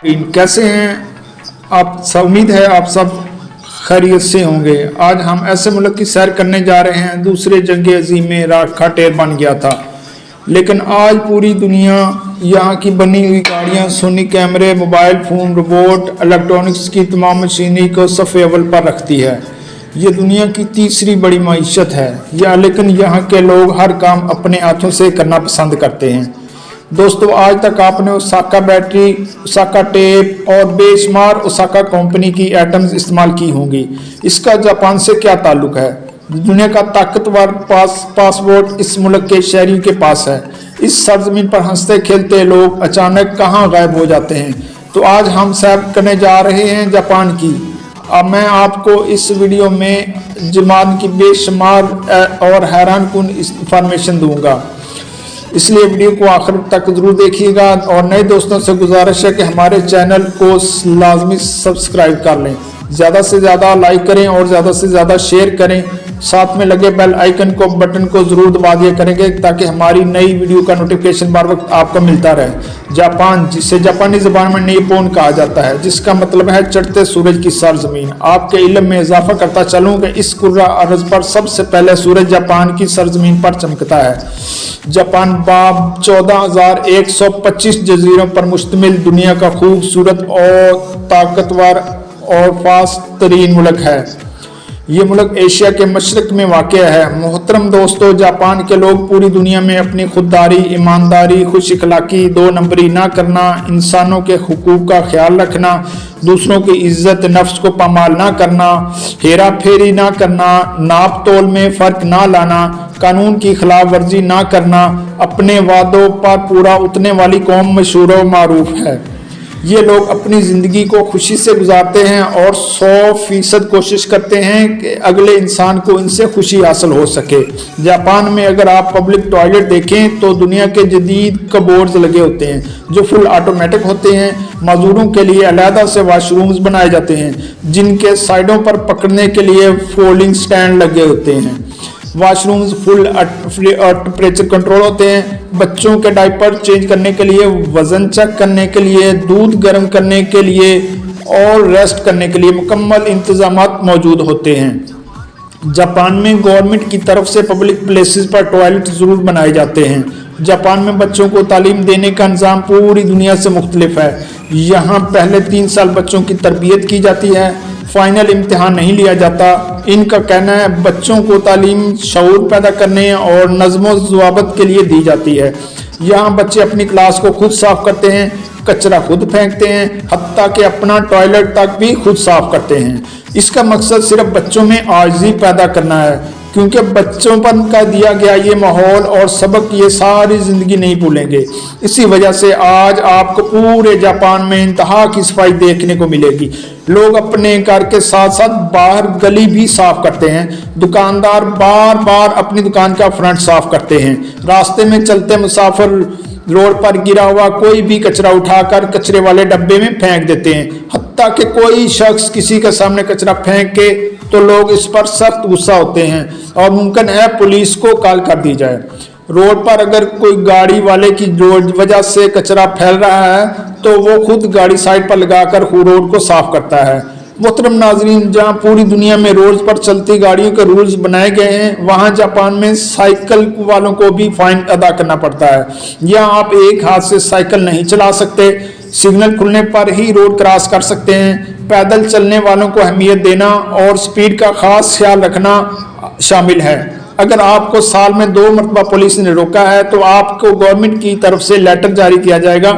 कैसे हैं आप सब। उम्मीद है आप सब खैरियत से होंगे। आज हम ऐसे मुल्क की सैर करने जा रहे हैं दूसरे जंग अजीम में राख का ढेर बन गया था, लेकिन आज पूरी दुनिया यहाँ की बनी हुई गाड़ियाँ, सोनी कैमरे, मोबाइल फ़ोन, रोबोट, इलेक्ट्रॉनिक्स की तमाम मशीनरी को सफ़े अव्वल पर रखती है। ये दुनिया की तीसरी बड़ी मईशत है लेकिन यहाँ के लोग हर काम अपने हाथों से करना पसंद करते हैं। दोस्तों, आज तक आपने ओसाका बैटरी, ओसाका टेप और बेशुमार ओसाका कंपनी की आइटम्स इस्तेमाल की होंगी। इसका जापान से क्या ताल्लुक है? दुनिया का ताकतवर पासपोर्ट इस मुल्क के शहरियों के पास है। इस सरजमीन पर हंसते खेलते लोग अचानक कहाँ गायब हो जाते हैं। तो आज हम सैर करने जा रहे हैं जापान की। अब मैं आपको इस वीडियो में जापान की बेशुमार और हैरान कुन इंफॉर्मेशन दूंगा, इसलिए वीडियो को आखिर तक जरूर देखिएगा। और नए दोस्तों से गुजारिश है कि हमारे चैनल को लाजमी सब्सक्राइब कर लें, ज़्यादा से ज़्यादा लाइक करें और ज़्यादा से ज़्यादा शेयर करें। साथ में लगे बेल आइकन को बटन को ज़रूर दबा दिया करेंगे ताकि हमारी नई वीडियो का नोटिफिकेशन बार वक्त आपको मिलता रहे। जापान, जिसे जापानी ज़बान में निप्पोन कहा जाता है, जिसका मतलब है चढ़ते सूरज की सरजमीन। आपके इल्म में इजाफा करता चलूँ कि इस कुर्रा अर्ज़ पर सबसे पहले सूरज जापान की सरजमीन पर चमकता है। जापान 14,125 जजीरों पर मुश्तमिल दुनिया का खूबसूरत और ताकतवर और फास्ट तरीन मुल्क है। ये मुल्क एशिया के मशरक में वाक़या है। मोहतरम दोस्तों, जापान के लोग पूरी दुनिया में अपनी खुददारी, ईमानदारी, खुश अखलाकी, दो नंबरी ना करना, इंसानों के हुकूक का ख्याल रखना, दूसरों की इज्जत नफ्स को पामाल ना करना, हेरा फेरी ना करना, नाप तोल में फ़र्क ना लाना, कानून की खिलाफ वर्जी ना करना, अपने वादों पर पूरा उतरने वाली कौम मशहूर व मारूफ है। ये लोग अपनी ज़िंदगी को खुशी से गुजारते हैं और 100% कोशिश करते हैं कि अगले इंसान को इनसे खुशी हासिल हो सके। जापान में अगर आप पब्लिक टॉयलेट देखें तो दुनिया के जदीद कबोर्ड्स लगे होते हैं जो फुल ऑटोमेटिक होते हैं। मजदूरों के लिए अलहदा से वाशरूम्स बनाए जाते हैं जिनके साइडों पर पकड़ने के लिए फोल्डिंग स्टैंड लगे होते हैं। वाशरूम्स फुल टेम्परेचर कंट्रोल होते हैं। बच्चों के डायपर चेंज करने के लिए, वजन चेक करने के लिए, दूध गर्म करने के लिए और रेस्ट करने के लिए मुकम्मल इंतजामात मौजूद होते हैं। जापान में गवर्नमेंट की तरफ से पब्लिक प्लेसेस पर टॉयलेट ज़रूर बनाए जाते हैं। जापान में बच्चों को तालीम देने का निज़ाम पूरी दुनिया से मुख्तलिफ है। यहाँ पहले 3 साल बच्चों की तरबियत की जाती है, फाइनल इम्तिहान नहीं लिया जाता। इनका कहना है बच्चों को तालीम शऊर पैदा करने और नज़्म ज़वाबत के लिए दी जाती है। यहाँ बच्चे अपनी क्लास को खुद साफ करते हैं, कचरा खुद फेंकते हैं, हत्ता कि अपना टॉयलेट तक भी खुद साफ करते हैं। इसका मकसद सिर्फ बच्चों में आजिज़ी पैदा करना है, क्योंकि बच्चों पर का दिया गया ये माहौल और सबक ये सारी ज़िंदगी नहीं भूलेंगे। इसी वजह से आज आपको पूरे जापान में इंतहा की सफाई देखने को मिलेगी। लोग अपने घर के साथ साथ बाहर गली भी साफ करते हैं। दुकानदार बार बार अपनी दुकान का फ्रंट साफ करते हैं। रास्ते में चलते मुसाफिर रोड पर गिरा हुआ कोई भी कचरा उठाकर कचरे वाले डब्बे में फेंक देते हैं। हत्ता कि कोई शख्स किसी के सामने कचरा फेंके तो लोग इस पर सख्त गुस्सा होते हैं और मुमकिन है पुलिस को कॉल कर दी जाए। रोड पर अगर कोई गाड़ी वाले की वजह से कचरा फैल रहा है तो वो खुद गाड़ी साइड पर लगाकर रोड को साफ करता है। मोहतरम नाजरीन, जहाँ पूरी दुनिया में रोड पर चलती गाड़ियों के रूल्स बनाए गए हैं, वहाँ जापान में साइकिल वालों को भी फाइन अदा करना पड़ता है। यहाँ आप एक हाथ से साइकिल नहीं चला सकते, सिग्नल खुलने पर ही रोड क्रॉस कर सकते हैं। पैदल चलने वालों को अहमियत देना और स्पीड का खास ख्याल रखना शामिल है। अगर आपको साल में 2 मरतबा पुलिस ने रोका है तो आपको गवर्नमेंट की तरफ से लेटर जारी किया जाएगा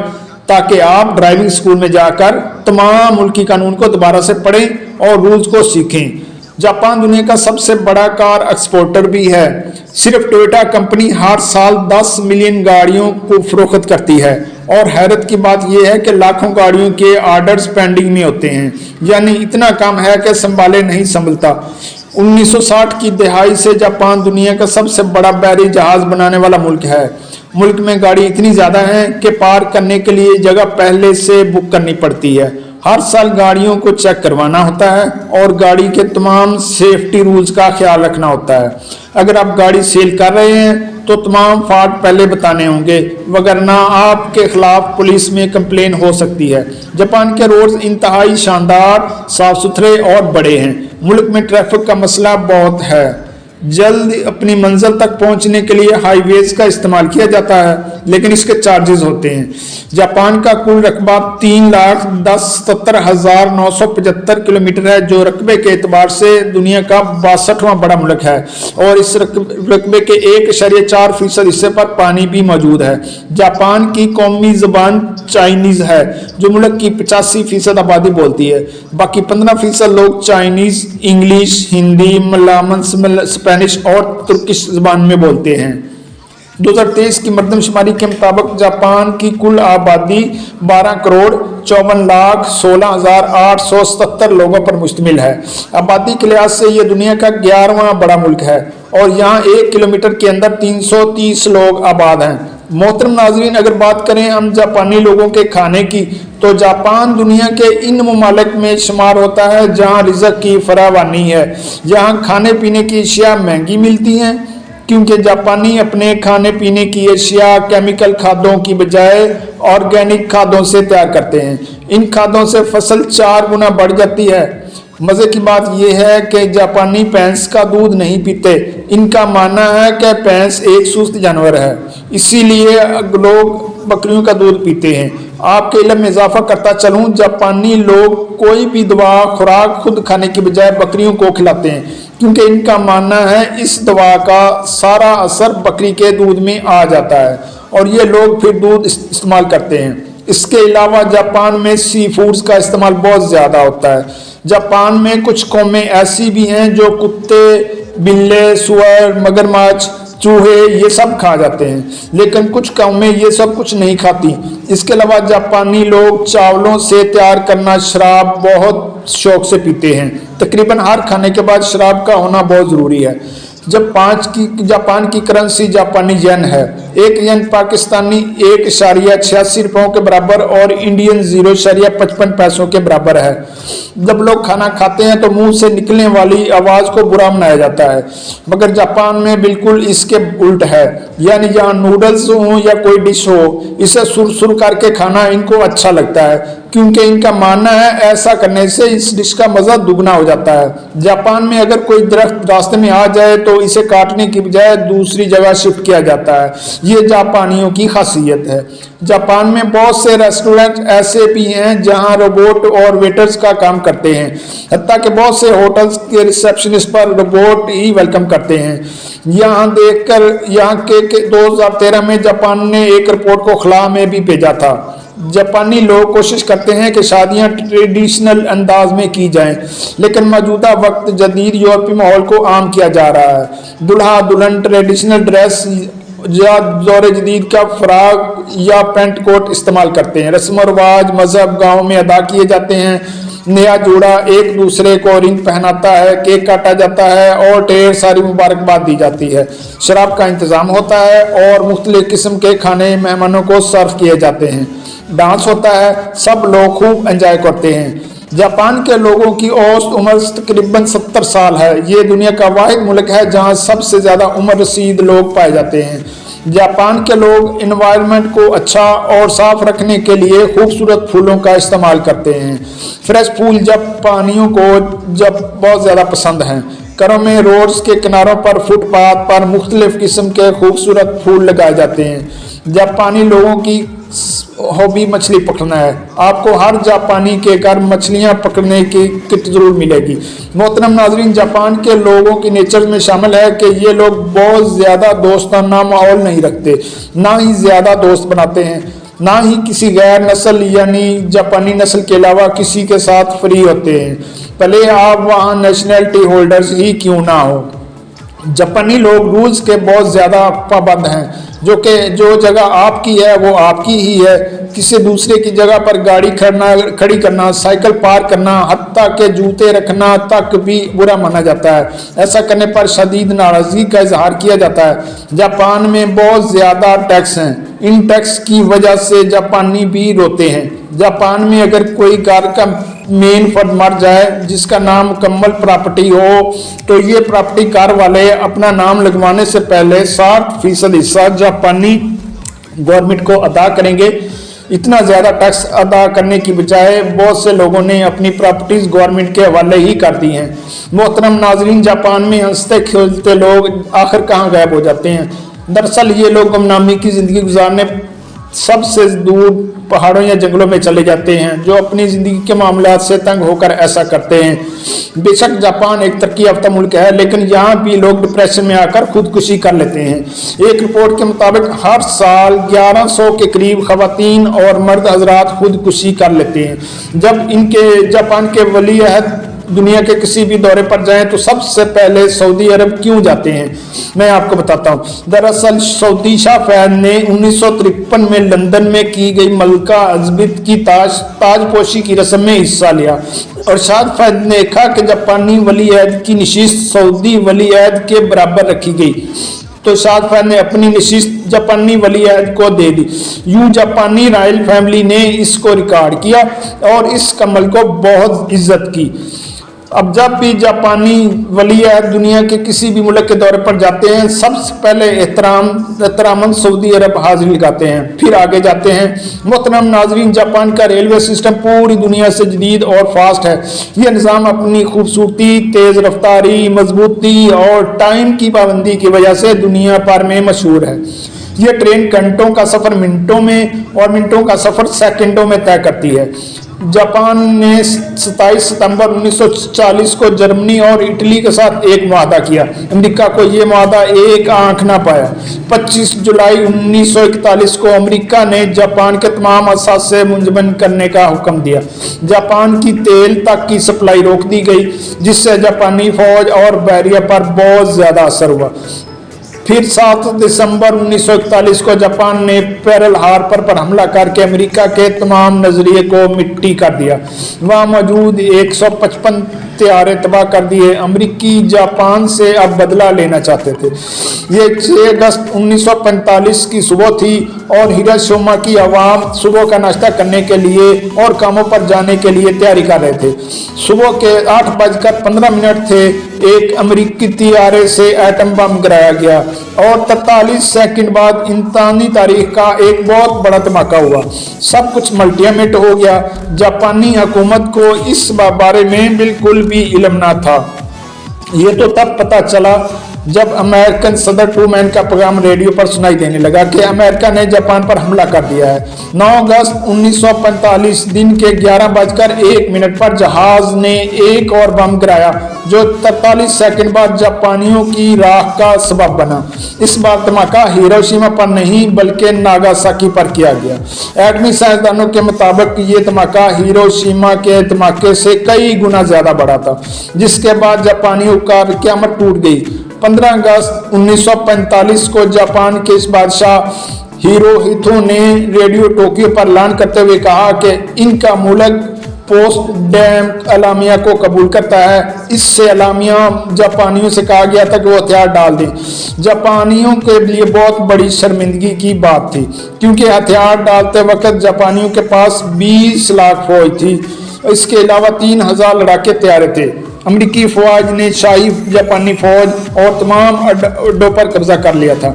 ताकि आप ड्राइविंग स्कूल में जाकर तमाम मुल्की कानून को दोबारा से पढ़ें और रूल्स को सीखें। जापान दुनिया का सबसे बड़ा कार एक्सपोर्टर भी है। सिर्फ टोयोटा कंपनी हर साल 10 मिलियन गाड़ियों को फरोख्त करती है और हैरत की बात यह है कि लाखों गाड़ियों के आर्डर्स पेंडिंग में होते हैं, यानी इतना काम है कि संभाले नहीं संभलता। 1960 की दहाई से जापान दुनिया का सबसे बड़ा बहरी जहाज बनाने वाला मुल्क है। मुल्क में गाड़ी इतनी ज़्यादा है कि पार्क करने के लिए जगह पहले से बुक करनी पड़ती है। हर साल गाड़ियों को चेक करवाना होता है और गाड़ी के तमाम सेफ्टी रूल्स का ख्याल रखना होता है। अगर आप गाड़ी सेल कर रहे हैं तो तमाम फैक्ट पहले बताने होंगे, वगरना आपके खिलाफ पुलिस में कंप्लेन हो सकती है। जापान के रोड्स इंतहाई शानदार, साफ सुथरे और बड़े हैं। मुल्क में ट्रैफिक का मसला बहुत है। जल्द अपनी मंजिल तक पहुंचने के लिए हाईवेज का इस्तेमाल किया जाता है, लेकिन इसके चार्जेस होते हैं। जापान का कुल रकबा 3,77,975 किलोमीटर है, जो रकबे के एतबार से दुनिया का 62वां बड़ा मुल्क है, और इस रकबे के 1.4% हिस्से पर पानी भी मौजूद है। जापान की कौमी ज़बान चाइनीज़ है, जो मुल्क की 85% आबादी बोलती है। बाकी 15% लोग Chinese, English, Hindi, Malayalam, Spanish और तुर्किश ज़बान में बोलते हैं। 2023 की मरदमशुमारी के मुताबिक जापान की कुल आबादी 12,14,16,877 लोगों पर मुश्तमिल है। आबादी के लिहाज से यह दुनिया का 11वां बड़ा मुल्क है, और यहाँ 1 किलोमीटर के अंदर 330 लोग आबाद हैं। मोहतरम नाजरीन, अगर बात करें हम जापानी लोगों के खाने की, तो जापान दुनिया के इन ममालिक में शुमार होता है जहाँ रिज़्क की फरावानी है। यहाँ खाने पीने की अशिया महंगी मिलती हैं, क्योंकि जापानी अपने खाने पीने की अशिया केमिकल खादों की बजाय ऑर्गेनिक खादों से तैयार करते हैं। इन खादों से फसल 4 गुना बढ़ जाती है। मज़े की बात यह है कि जापानी भैंस का दूध नहीं पीते। इनका मानना है कि भैंस एक सुस्त जानवर है, इसीलिए लोग बकरियों का दूध पीते हैं। आपके इल्म में इजाफा करता चलूँ, जापानी लोग कोई भी दवा खुराक खुद खाने की बजाय बकरियों को खिलाते हैं, क्योंकि इनका मानना है इस दवा का सारा असर बकरी के दूध में आ जाता है, और ये लोग फिर दूध इस्तेमाल करते हैं। इसके अलावा जापान में सी फूड्स का इस्तेमाल बहुत ज़्यादा होता है। जापान में कुछ कौमें ऐसी भी हैं जो कुत्ते, बिल्ले, सुअर, मगरमच्छ, चूहे ये सब खा जाते हैं, लेकिन कुछ कौमें ये सब कुछ नहीं खाती। इसके अलावा जापानी लोग चावलों से तैयार करना शराब बहुत शौक से पीते हैं। तकरीबन हर खाने के बाद शराब का होना बहुत ज़रूरी है। जापान की करेंसी जापानी येन है। एक येन पाकिस्तानी 1.86 रुपयों के बराबर और इंडियन 0.55 पैसों के बराबर है। जब लोग खाना खाते हैं तो मुंह से निकलने वाली आवाज़ को बुरा मनाया जाता है, मगर जापान में बिल्कुल इसके उल्ट है। यानी जहाँ नूडल्स हो या कोई डिश हो, इसे सुर करके खाना इनको अच्छा लगता है, क्योंकि इनका मानना है ऐसा करने से इस डिश का मज़ा दुगना हो जाता है। जापान में अगर कोई दरख्त रास्ते में आ जाए तो इसे काटने की बजाय दूसरी जगह शिफ्ट किया जाता है। ये जापानियों की खासियत है। जापान में बहुत से रेस्टोरेंट ऐसे भी हैं जहां रोबोट और वेटर्स का काम करते हैं, हत्ता कि बहुत से होटल्स के रिसेप्शनिस्ट पर रोबोट ही वेलकम करते हैं। यहाँ के 2013 में जापान ने एक रिपोर्ट को खला में भी भेजा था। जापानी लोग कोशिश करते हैं कि शादियां ट्रेडिशनल अंदाज में की जाएं, लेकिन मौजूदा वक्त जदीद यूरोपीय माहौल को आम किया जा रहा है। दूल्हा दुल्हन ट्रेडिशनल ड्रेस या दौरे जदीद का फ्राक या पेंट कोट इस्तेमाल करते हैं। रस्म और रिवाज मजहब गाँव में अदा किए जाते हैं। नया जोड़ा एक दूसरे को रिंग पहनाता है, केक काटा जाता है और ढेर सारी मुबारकबाद दी जाती है। शराब का इंतज़ाम होता है और मुख्तलिफ किस्म के खाने मेहमानों को सर्व किए जाते हैं। डांस होता है, सब लोग खूब एंजॉय करते हैं। जापान के लोगों की औसत उम्र तकरीबन 70 साल है। ये दुनिया का वाहिद मुल्क है जहाँ सबसे ज़्यादा उम्र रसीद लोग पाए जाते हैं। जापान के लोग एनवायरनमेंट को अच्छा और साफ रखने के लिए खूबसूरत फूलों का इस्तेमाल करते हैं। फ्रेश फूल जापानियों को बहुत ज़्यादा पसंद हैं। घरों में रोड्स के किनारों पर फुटपाथ पर मुख्तलिफ किस्म के खूबसूरत फूल लगाए जाते हैं। जापानी लोगों की हॉबी मछली पकड़ना है। आपको हर जापानी के घर मछलियां पकड़ने की किट जरूर मिलेगी। मोहतरम नाजरीन, जापान के लोगों की नेचर में शामिल है कि ये लोग बहुत ज़्यादा दोस्ताना माहौल नहीं रखते, ना ही ज़्यादा दोस्त बनाते हैं, ना ही किसी गैर नस्ल यानी जापानी नस्ल के अलावा किसी के साथ फ्री होते हैं, भले आप वहाँ नेशनलिटी होल्डर्स ही क्यों ना हो। जापानी लोग रूल्स के बहुत ज़्यादा पाबंद हैं, जो जगह आपकी है वो आपकी ही है। किसी दूसरे की जगह पर गाड़ी खड़ी करना, साइकिल पार्क करना, हत्ता के जूते रखना तक भी बुरा माना जाता है। ऐसा करने पर शदीद नाराज़गी का इजहार किया जाता है। जापान में बहुत ज़्यादा टैक्स हैं। इन टैक्स की वजह से जापानी भी रोते हैं। जापान में अगर कोई घर का मेन फर्द मर जाए जिसका नाम मुकम्मल प्रॉपर्टी हो तो ये प्रॉपर्टी कार वाले अपना नाम लगवाने से पहले 60% हिस्सा जापानी गवर्नमेंट को अदा करेंगे। इतना ज़्यादा टैक्स अदा करने की बजाय बहुत से लोगों ने अपनी प्रॉपर्टीज गवर्नमेंट के हवाले ही कर दी हैं। मोहतरम नाजरीन, जापान में हंसते खेलते लोग आखिर कहाँ गायब हो जाते हैं। दरअसल ये लोग गुमनामी की ज़िंदगी गुजारने सबसे दूर पहाड़ों या जंगलों में चले जाते हैं, जो अपनी ज़िंदगी के मामलात से तंग होकर ऐसा करते हैं। बेशक जापान एक तरक्की याफ्ता मुल्क है, लेकिन यहाँ भी लोग डिप्रेशन में आकर खुदकुशी कर लेते हैं। एक रिपोर्ट के मुताबिक हर साल 1100 के करीब खवातीन और मर्द हजरात खुदकुशी कर लेते हैं। जब इनके जापान के वली अहद दुनिया के किसी भी दौरे पर जाएं तो सबसे पहले सऊदी अरब क्यों जाते हैं, मैं आपको बताता हूँ। दरअसल सऊदी शाह फैद ने 1953 में लंदन में की गई मलका अजबित की ताजपोशी की रस्म में हिस्सा लिया और शाह फैद ने देखा कि जापानी वली अहद की नशिस्त सऊदी वली अहद के बराबर रखी गई तो शाह फैद ने अपनी नशिस्त जापानी वली अहद को दे दी। यूं जापानी रॉयल फैमिली ने इसको रिकॉर्ड किया और इस कमल को बहुत इज्जत की। अब जब भी जापानी वली अहद दुनिया के किसी भी मुल्क के दौरे पर जाते हैं सबसे पहले एहतरामन सऊदी अरब हाजिरी लगाते हैं, फिर आगे जाते हैं। मोहतरम नाजरीन, जापान का रेलवे सिस्टम पूरी दुनिया से जदीद और फास्ट है। यह निज़ाम अपनी खूबसूरती, तेज़ रफ्तारी, मजबूती और टाइम की पाबंदी की वजह से दुनिया भर में मशहूर है। यह ट्रेन घंटों का सफ़र मिनटों में और मिनटों का सफ़र सेकंडों में तय करती है। जापान ने 27 सितंबर 1940 को जर्मनी और इटली के साथ एक मुआहदा किया। अमेरिका को यह मुआहदा एक आंख ना पाया। 25 जुलाई 1941 को अमेरिका ने जापान के तमाम असासे मुंजमद करने का हुक्म दिया। जापान की तेल तक की सप्लाई रोक दी गई, जिससे जापानी फौज और बहरिया पर बहुत ज़्यादा असर हुआ। फिर 7 दिसंबर 1941 को जापान ने पेरल हार्बर पर हमला करके अमेरिका के तमाम नजरिए को मिट्टी कर दिया। वहाँ मौजूद 155 तैयारे तबाह कर दिए। अमेरिकी जापान से अब बदला लेना चाहते थे। ये 6 अगस्त 1945 की सुबह थी और हिरोशिमा की आवाम सुबह का नाश्ता करने के लिए और कामों पर जाने के लिए तैयारी कर रहे थे। सुबह के 8:15 थे। एक अमेरिकी तैयारे से एटम बम गिराया गया और 43 सेकंड बाद इंसानी तारीख का एक बहुत बड़ा धमाका हुआ। सब कुछ मल्टीमेट हो गया। जापानी हुकूमत को इस बारे में बिल्कुल भी इल्म ना था। ये तो तब पता चला जब अमेरिकन सदर ट्रूमैन का प्रोग्राम रेडियो पर सुनाई देने लगा कि अमेरिका ने जापान पर हमला कर दिया है। 9 अगस्त 1945 दिन के 11:01 पर जहाज ने एक और बम गिराया जो 43 सेकंड बाद जापानियों की राख का सबब बना। इस बार धमाका हिरोशिमा पर नहीं बल्कि नागासाकी पर किया गया। एटमी साइंसदानों के मुताबिक ये धमाका हिरोशिमा के धमाके से कई गुना ज्यादा बड़ा था, जिसके बाद जापानियों का क़यामत टूट गई। 15 अगस्त 1945 को जापान के इस बादशाह हिरोहितो ने रेडियो टोक्यो पर ऐलान करते हुए कहा कि इनका मुल्क पोस्ट डैम अलामिया को कबूल करता है। इससे अलामिया जापानियों से कहा गया था कि वो हथियार डाल दें। जापानियों के लिए बहुत बड़ी शर्मिंदगी की बात थी, क्योंकि हथियार डालते वक्त जापानियों के पास 20 लाख फौज थी। इसके अलावा 3000 लड़ाके तैयार थे। अमेरिकी फौज ने शाही जापानी फौज और तमाम अड्डों पर कब्जा कर लिया था।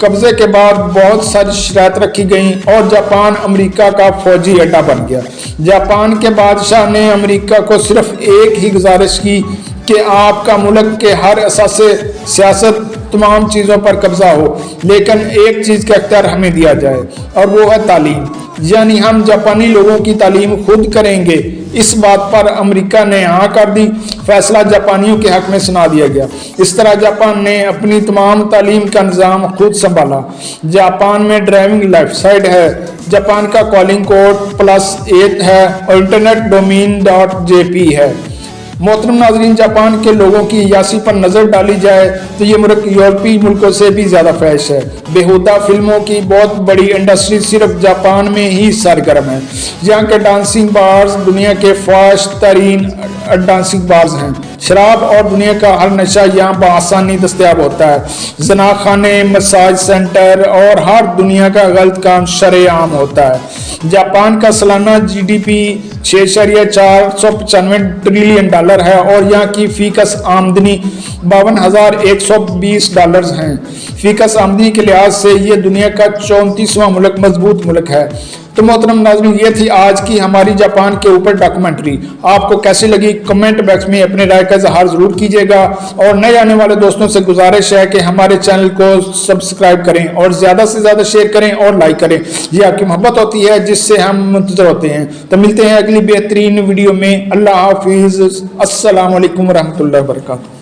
कब्जे के बाद बहुत सारी शराइत रखी गई और जापान अमेरिका का फौजी अड्डा बन गया। जापान के बादशाह ने अमेरिका को सिर्फ एक ही गुजारिश की कि आपका मुल्क के हर असासे सियासत तमाम चीज़ों पर कब्जा हो, लेकिन एक चीज़ का अख्तियार हमें दिया जाए और वो है तालीम, यानी हम जापानी लोगों की तालीम खुद करेंगे। इस बात पर अमेरिका ने हाँ कर दी। फैसला जापानियों के हक में सुना दिया गया। इस तरह जापान ने अपनी तमाम तालीम का निज़ाम खुद संभाला। जापान में ड्राइविंग लेफ्ट साइड है। जापान का कॉलिंग कोड +8 है और इंटरनेट डोमेन .jp है। मोहतरम नाजरीन, जापान के लोगों की यासी पर नज़र डाली जाए तो ये मुल्क यूरोपीय मुल्कों से भी ज़्यादा फैश है। बेहुदा फिल्मों की बहुत बड़ी इंडस्ट्री सिर्फ जापान में ही सरगर्म है। यहाँ के डांसिंग बार्स दुनिया के फास्ट तरीन डांसिंग बार्स हैं। शराब और दुनिया का हर नशा यहाँ पर आसानी दस्तयाब होता है। जना खाने, मसाज सेंटर और हर दुनिया का गलत काम शरेआम होता है। जापान का सालाना GDP 6.495 ट्रिलियन डॉलर है और यहाँ की फीकस आमदनी $52,120 हैं। फीकस आमदनी के लिहाज से ये दुनिया का 34वां मुल्क, मजबूत मुल्क है। तो मोहतरम नाज़रीन, ये थी आज की हमारी जापान के ऊपर डॉक्यूमेंट्री। आपको कैसी लगी कमेंट बॉक्स में अपने राय का इजहार जरूर कीजिएगा और नए आने वाले दोस्तों से गुजारिश है कि हमारे चैनल को सब्सक्राइब करें और ज़्यादा से ज़्यादा शेयर करें और लाइक करें। ये आपकी मोहब्बत होती है जिससे हम मुंतज़र होते हैं। तो मिलते हैं अगली बेहतरीन वीडियो में। अल्लाह हाफिज़। अस्सलाम वालेकुम रहमतुल्लाहि व बरकातहू।